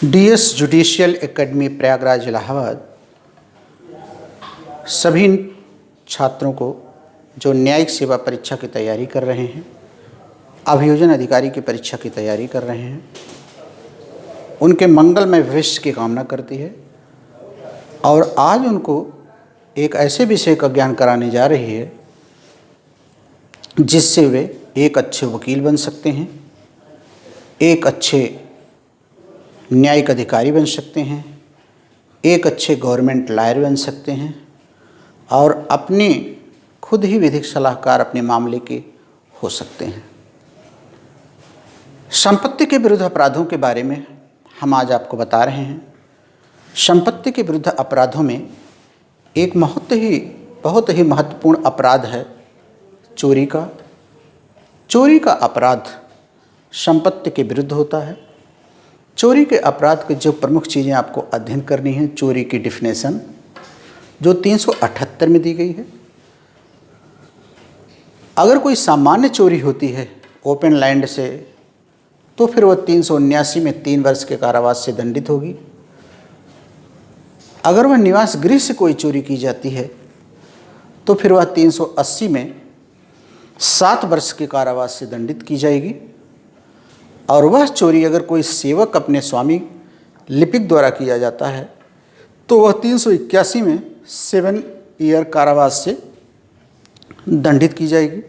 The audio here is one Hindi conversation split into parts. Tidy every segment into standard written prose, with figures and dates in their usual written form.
DS judicial academy Prayagraj Allahabad सभी छात्रों को जो न्यायिक सेवा परीक्षा की तैयारी कर रहे हैं, अभियोजन अधिकारी की परीक्षा की तैयारी कर रहे हैं, उनके मंगलमय भविष्य की कामना करती है और आज उनको एक ऐसे विषय का ज्ञान कराने जा रही है जिससे वे एक अच्छे वकील बन सकते हैं, एक अच्छे न्यायिक अधिकारी बन सकते हैं, एक अच्छे गवर्नमेंट लॉयर बन सकते हैं और अपने खुद ही विधिक सलाहकार अपने मामले के हो सकते हैं। संपत्ति के विरुद्ध अपराधों के बारे में हम आज आपको बता रहे हैं। संपत्ति के विरुद्ध अपराधों में एक बहुत ही महत्वपूर्ण अपराध है चोरी का। चोरी का अपराध संपत्ति के विरुद्ध होता है। चोरी के अपराध के जो प्रमुख चीज़ें आपको अध्ययन करनी है, चोरी की डिफिनेशन जो 378 में दी गई है। अगर कोई सामान्य चोरी होती है ओपन लैंड से, तो फिर वह 379 में 3 वर्ष के कारावास से दंडित होगी। अगर वह निवास गृह से कोई चोरी की जाती है तो फिर वह 380 में 7 वर्ष के कारावास से दंडित की जाएगी। और वह चोरी अगर कोई सेवक अपने स्वामी लिपिक द्वारा किया जाता है तो वह 381 में 7 ईयर कारावास से दंडित की जाएगी।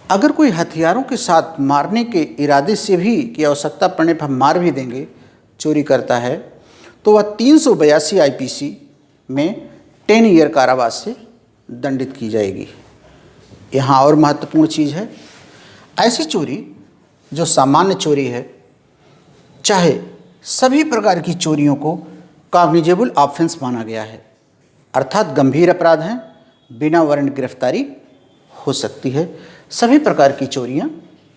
अगर कोई हथियारों के साथ मारने के इरादे से भी की आवश्यकता पड़ने पर मार भी देंगे चोरी करता है तो वह 382 आईपीसी में 10 ईयर कारावास से दंडित की जाएगी। यहाँ और महत्वपूर्ण चीज़ है, ऐसी चोरी जो सामान्य चोरी है, चाहे सभी प्रकार की चोरियों को कॉग्निजेबल ऑफेंस माना गया है, अर्थात गंभीर अपराध हैं, बिना वारंट गिरफ्तारी हो सकती है। सभी प्रकार की चोरियां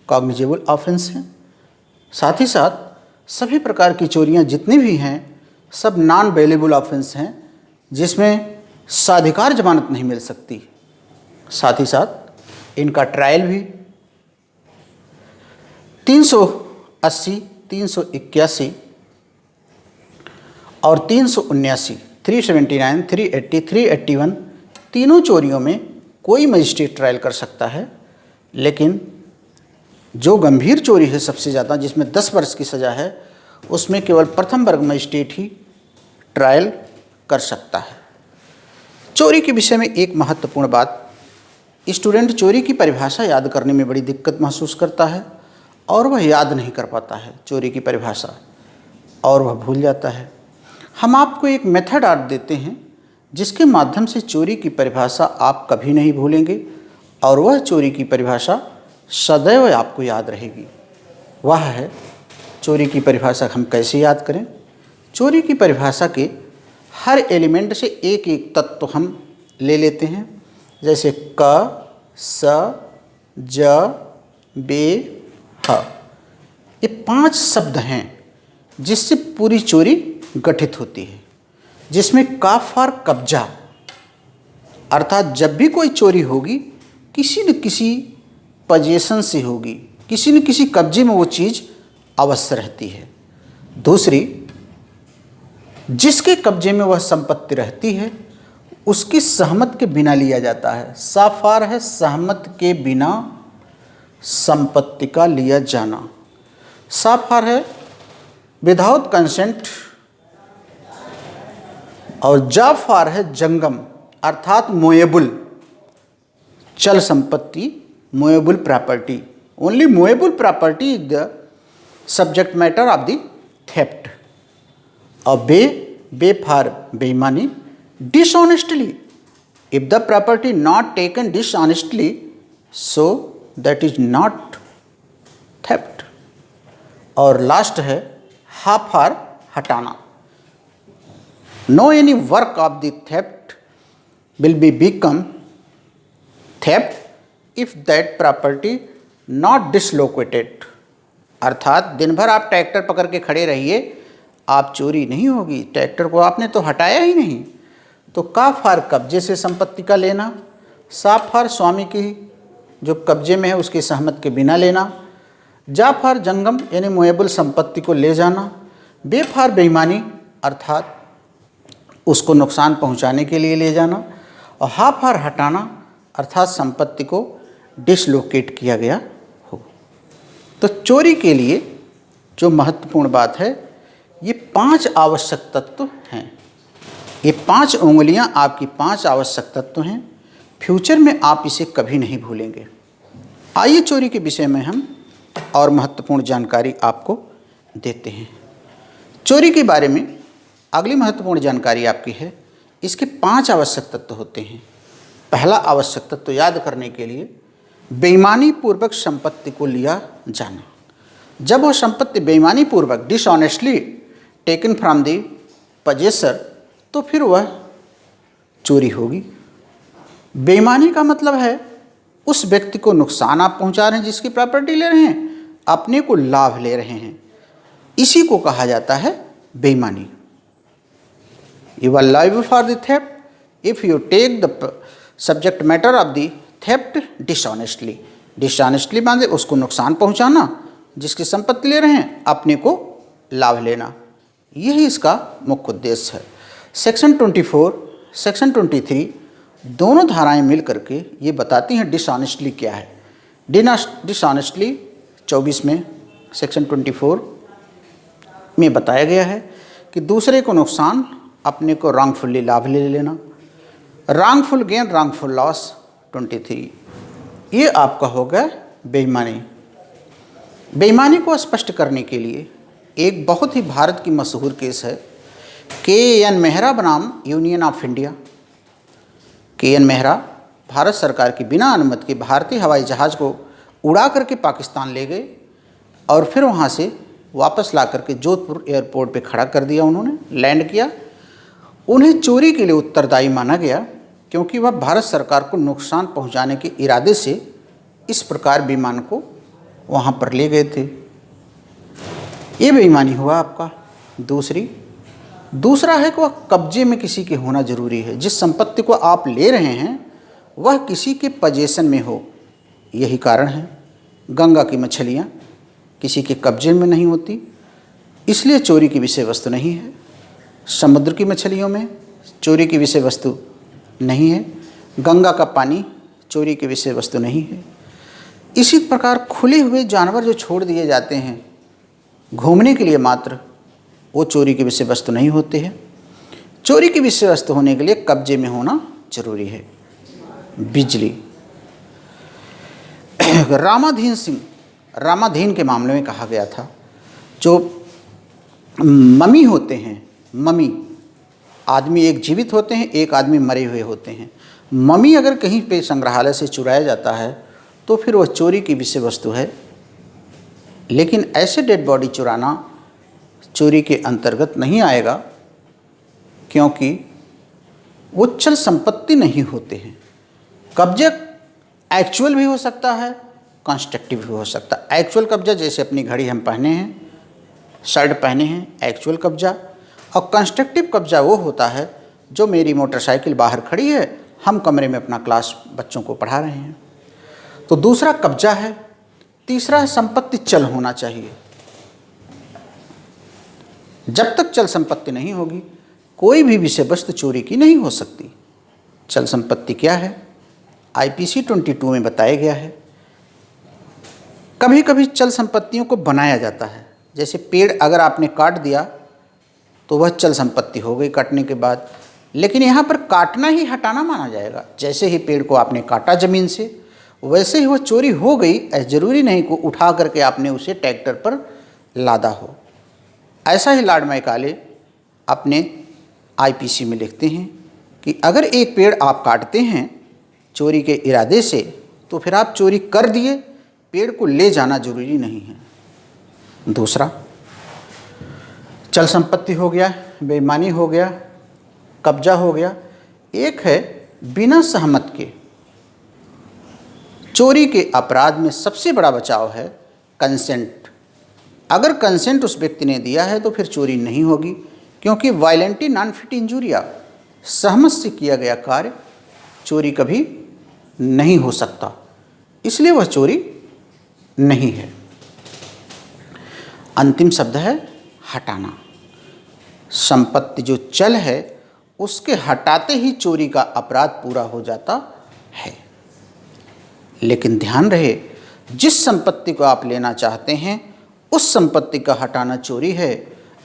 कॉग्निजेबल ऑफेंस हैं। साथ ही साथ सभी प्रकार की चोरियां जितनी भी हैं सब नॉन बेलेबल ऑफेंस हैं, जिसमें साधिकार जमानत नहीं मिल सकती। साथ ही साथ इनका ट्रायल भी 380, 381 और 379, 379, 380, 381 तीनों चोरियों में कोई मजिस्ट्रेट ट्रायल कर सकता है। लेकिन जो गंभीर चोरी है सबसे ज़्यादा, जिसमें 10 वर्ष की सज़ा है, उसमें केवल प्रथम वर्ग मजिस्ट्रेट ही ट्रायल कर सकता है। चोरी के विषय में एक महत्वपूर्ण बात, स्टूडेंट चोरी की परिभाषा याद करने में बड़ी दिक्कत महसूस करता है और वह याद नहीं कर पाता है चोरी की परिभाषा और वह भूल जाता है। हम आपको एक मेथड आज देते हैं जिसके माध्यम से चोरी की परिभाषा आप कभी नहीं भूलेंगे और वह चोरी की परिभाषा सदैव आपको याद रहेगी। वह है चोरी की परिभाषा हम कैसे याद करें। चोरी की परिभाषा के हर एलिमेंट से एक एक तत्व हम ले लेते हैं, जैसे क, स, ज, बे, ह। ये 5 शब्द हैं जिससे पूरी चोरी गठित होती है, जिसमें का फॉर कब्जा, अर्थात जब भी कोई चोरी होगी किसी न किसी पोजीशन से होगी, किसी न किसी कब्जे में वो चीज़ अवश्य रहती है। दूसरी, जिसके कब्जे में वह संपत्ति रहती है उसकी सहमत के बिना लिया जाता है। साफार है सहमत के बिना संपत्ति का लिया जाना। साफार है विदाउट कंसेंट और जाफार है जंगम, अर्थात मोएबल चल संपत्ति, movable property. Only movable property is the subject matter of the theft. और बे फॉर बेईमानी, dishonestly, if the property not taken dishonestly so that is not theft. और लास्ट है हा फॉर हटाना। No any work of the theft will be become theft if that property not dislocated. अर्थात दिन भर आप ट्रैक्टर पकड़ के खड़े रहिए, आप चोरी नहीं होगी, ट्रैक्टर को आपने तो हटाया ही नहीं। तो का फॉर कब्जे से संपत्ति का लेना, सा फॉर स्वामी की जो कब्जे में है उसकी सहमत के बिना लेना, जा फॉर जंगम यानी मोएबल संपत्ति को ले जाना, बेफार बेईमानी अर्थात उसको नुकसान पहुंचाने के लिए ले जाना, और हाफार हटाना अर्थात संपत्ति को डिसलोकेट किया गया हो। तो चोरी के लिए जो महत्वपूर्ण बात है, ये 5 आवश्यक तत्व हैं। ये 5 उंगलियां आपकी 5 आवश्यक तत्व हैं। फ्यूचर में आप इसे कभी नहीं भूलेंगे। आइए चोरी के विषय में हम और महत्वपूर्ण जानकारी आपको देते हैं। चोरी के बारे में अगली महत्वपूर्ण जानकारी आपकी है, इसके 5 आवश्यक तत्व होते हैं। पहला आवश्यक तत्व याद करने के लिए, बेईमानी पूर्वक संपत्ति को लिया जाना। जब वह संपत्ति बेईमानी पूर्वक dishonestly taken from the possessor, तो फिर वह चोरी होगी। बेईमानी का मतलब है उस व्यक्ति को नुकसान आप पहुंचा रहे हैं, जिसकी प्रॉपर्टी ले रहे हैं, अपने को लाभ ले रहे हैं, इसी को कहा जाता है बेईमानी। You are liable for the theft if you take the subject matter of the theft dishonestly। Dishonestly माने उसको नुकसान पहुंचाना, जिसकी संपत्ति ले रहे हैं, अपने को लाभ लेना, यही इसका मुख्य उद्देश्य है। सेक्शन 24, सेक्शन 23 दोनों धाराएं मिल करके ये बताती हैं डिसऑनेस्टली क्या है। डिसऑनेस्टली 24 में, सेक्शन 24 में बताया गया है कि दूसरे को नुकसान, अपने को रॉन्गफुली लाभ ले लेना। रॉन्गफुल गेन, रॉन्गफुल लॉस 23, ये आपका होगा बेईमानी। बेईमानी को स्पष्ट करने के लिए एक बहुत ही भारत की मशहूर केस है, के.एन. मेहरा बनाम union of India. K. N.. Mehra Bharat सरकार की बिना अनुमति के भारतीय हवाई जहाज़ को उड़ा करके पाकिस्तान ले गए और फिर वहाँ से वापस ला करके जोधपुर एयरपोर्ट पे खड़ा कर दिया। उन्होंने लैंड किया। उन्हें चोरी के लिए उत्तरदायी माना गया, क्योंकि वह भारत सरकार को नुकसान पहुंचाने के इरादे से इस प्रकार विमान को वहाँ पर ले गए थे। ये बेईमानी हुआ आपका। दूसरा है कि वह कब्जे में किसी के होना जरूरी है। जिस संपत्ति को आप ले रहे हैं वह किसी के पजेशन में हो, यही कारण है। गंगा की मछलियाँ किसी के कब्जे में नहीं होती, इसलिए चोरी की विषय वस्तु नहीं है। समुद्र की मछलियों में चोरी की विषय वस्तु नहीं है। गंगा का पानी चोरी की विषय वस्तु नहीं है। इसी प्रकार खुले हुए जानवर जो छोड़ दिए जाते हैं घूमने के लिए मात्र, वो चोरी की विषय वस्तु नहीं होते हैं। चोरी की विषय वस्तु होने के लिए कब्जे में होना जरूरी है। बिजली, रामाधीन के मामले में कहा गया था, जो ममी होते हैं, ममी आदमी एक जीवित होते हैं, एक आदमी मरे हुए होते हैं। ममी अगर कहीं पे संग्रहालय से चुराया जाता है तो फिर वह चोरी की विषय वस्तु है। लेकिन ऐसे डेड बॉडी चुराना चोरी के अंतर्गत नहीं आएगा, क्योंकि वो चल संपत्ति नहीं होते हैं। कब्जा एक्चुअल भी हो सकता है, कंस्ट्रक्टिव भी हो सकता है। एक्चुअल कब्जा जैसे अपनी घड़ी हम पहने हैं, शर्ट पहने हैं, एक्चुअल कब्जा। और कंस्ट्रक्टिव कब्जा वो होता है जो मेरी मोटरसाइकिल बाहर खड़ी है, हम कमरे में अपना क्लास बच्चों को पढ़ा रहे हैं, तो दूसरा कब्जा है। तीसरा है संपत्ति चल होना चाहिए। जब तक चल संपत्ति नहीं होगी कोई भी विषय वस्तु चोरी की नहीं हो सकती। चल संपत्ति क्या है? आईपीसी 22 में बताया गया है। कभी कभी चल संपत्तियों को बनाया जाता है, जैसे पेड़ अगर आपने काट दिया तो वह चल संपत्ति हो गई काटने के बाद, लेकिन यहाँ पर काटना ही हटाना माना जाएगा। जैसे ही पेड़ को आपने काटा ज़मीन से, वैसे ही वह चोरी हो गई। ज़रूरी नहीं को उठा करके आपने उसे ट्रैक्टर पर लादा हो। ऐसा ही लॉर्ड मैकाले अपने आईपीसी में लिखते हैं कि अगर एक पेड़ आप काटते हैं चोरी के इरादे से, तो फिर आप चोरी कर दिए, पेड़ को ले जाना जरूरी नहीं है। दूसरा चल संपत्ति हो गया, बेईमानी हो गया, कब्जा हो गया। एक है बिना सहमत के। चोरी के अपराध में सबसे बड़ा बचाव है कंसेंट। अगर कंसेंट उस व्यक्ति ने दिया है तो फिर चोरी नहीं होगी, क्योंकि वायलेंटली नॉन फिट इंजूरिया, सहमत से किया गया कार्य चोरी कभी नहीं हो सकता, इसलिए वह चोरी नहीं है। अंतिम शब्द है हटाना। संपत्ति जो चल है उसके हटाते ही चोरी का अपराध पूरा हो जाता है। लेकिन ध्यान रहे, जिस संपत्ति को आप लेना चाहते हैं उस संपत्ति का हटाना चोरी है,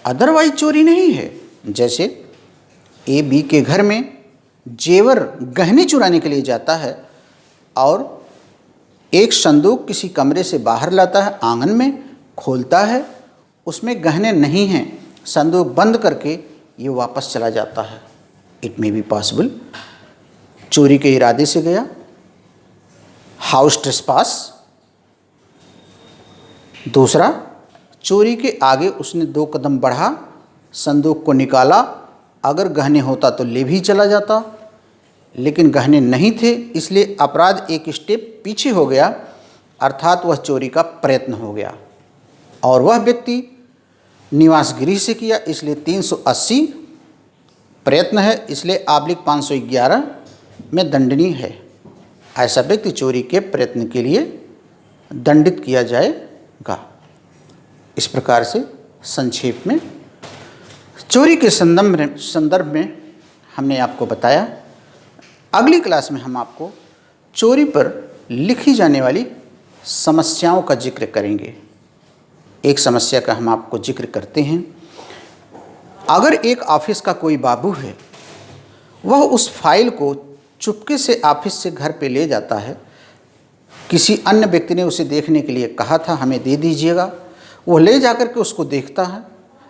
अदरवाइज चोरी नहीं है। जैसे ए बी के घर में जेवर गहने चुराने के लिए जाता है और एक संदूक किसी कमरे से बाहर लाता है, आंगन में खोलता है, उसमें गहने नहीं हैं, संदूक बंद करके ये वापस चला जाता है। इट मे बी पॉसिबल चोरी के इरादे से गया, हाउस ट्रेसपास। दूसरा, चोरी के आगे उसने 2 कदम बढ़ा, संदूक को निकाला, अगर गहने होता तो ले भी चला जाता, लेकिन गहने नहीं थे इसलिए अपराध एक स्टेप पीछे हो गया, अर्थात वह चोरी का प्रयत्न हो गया। और वह व्यक्ति निवास गृह से किया इसलिए 380 प्रयत्न है, इसलिए आबलिक 511 में दंडनीय है। ऐसा व्यक्ति चोरी के प्रयत्न के लिए दंडित किया जाएगा। इस प्रकार से संक्षेप में चोरी के संदर्भ में हमने आपको बताया। अगली क्लास में हम आपको चोरी पर लिखी जाने वाली समस्याओं का जिक्र करेंगे। एक समस्या का हम आपको जिक्र करते हैं। अगर एक ऑफिस का कोई बाबू है, वह उस फाइल को चुपके से ऑफिस से घर पे ले जाता है, किसी अन्य व्यक्ति ने उसे देखने के लिए कहा था हमें दे दीजिएगा, वो ले जाकर के उसको देखता है,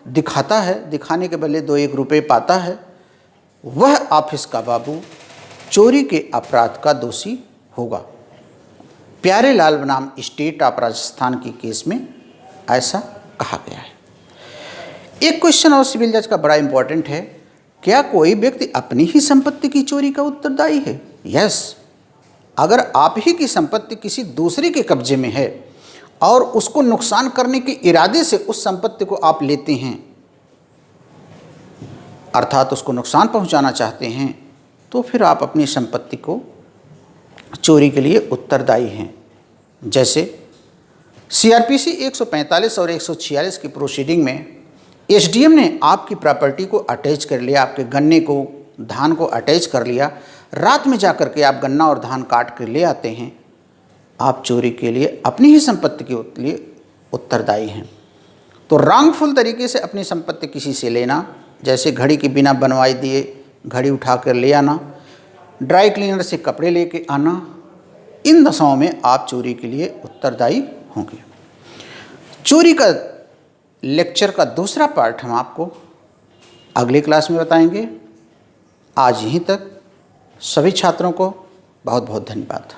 दिखाता है, दिखाने के बदले 2-1 रुपये पाता है, वह ऑफिस का बाबू चोरी के अपराध का दोषी होगा। प्यारे लाल बनाम स्टेट ऑफ राजस्थान के केस में ऐसा कहा गया है। एक क्वेश्चन और सिविल जज का बड़ा इंपॉर्टेंट है, क्या कोई व्यक्ति अपनी ही संपत्ति की चोरी का उत्तरदायी है? यस, अगर आप ही की संपत्ति किसी दूसरे के कब्जे में है और उसको नुकसान करने के इरादे से उस संपत्ति को आप लेते हैं, अर्थात उसको नुकसान पहुंचाना चाहते हैं, तो फिर आप अपनी संपत्ति को चोरी के लिए उत्तरदायी हैं। जैसे सीआरपीसी 145 और 146 की प्रोसीडिंग में एसडीएम ने आपकी प्रॉपर्टी को अटैच कर लिया, आपके गन्ने को, धान को अटैच कर लिया, रात में जाकर के आप गन्ना और धान काट कर ले आते हैं, आप चोरी के लिए अपनी ही संपत्ति के लिए उत्तरदायी हैं। तो रॉन्गफुल तरीके से अपनी संपत्ति किसी से लेना, जैसे घड़ी के बिना बनवाई दिए घड़ी उठा कर ले आना, ड्राई क्लीनर से कपड़े लेके आना, इन दशाओं में आप चोरी के लिए उत्तरदायी होंगे। चोरी का लेक्चर का दूसरा पार्ट हम आपको अगली क्लास में बताएंगे। आज यहीं तक। सभी छात्रों को बहुत बहुत धन्यवाद।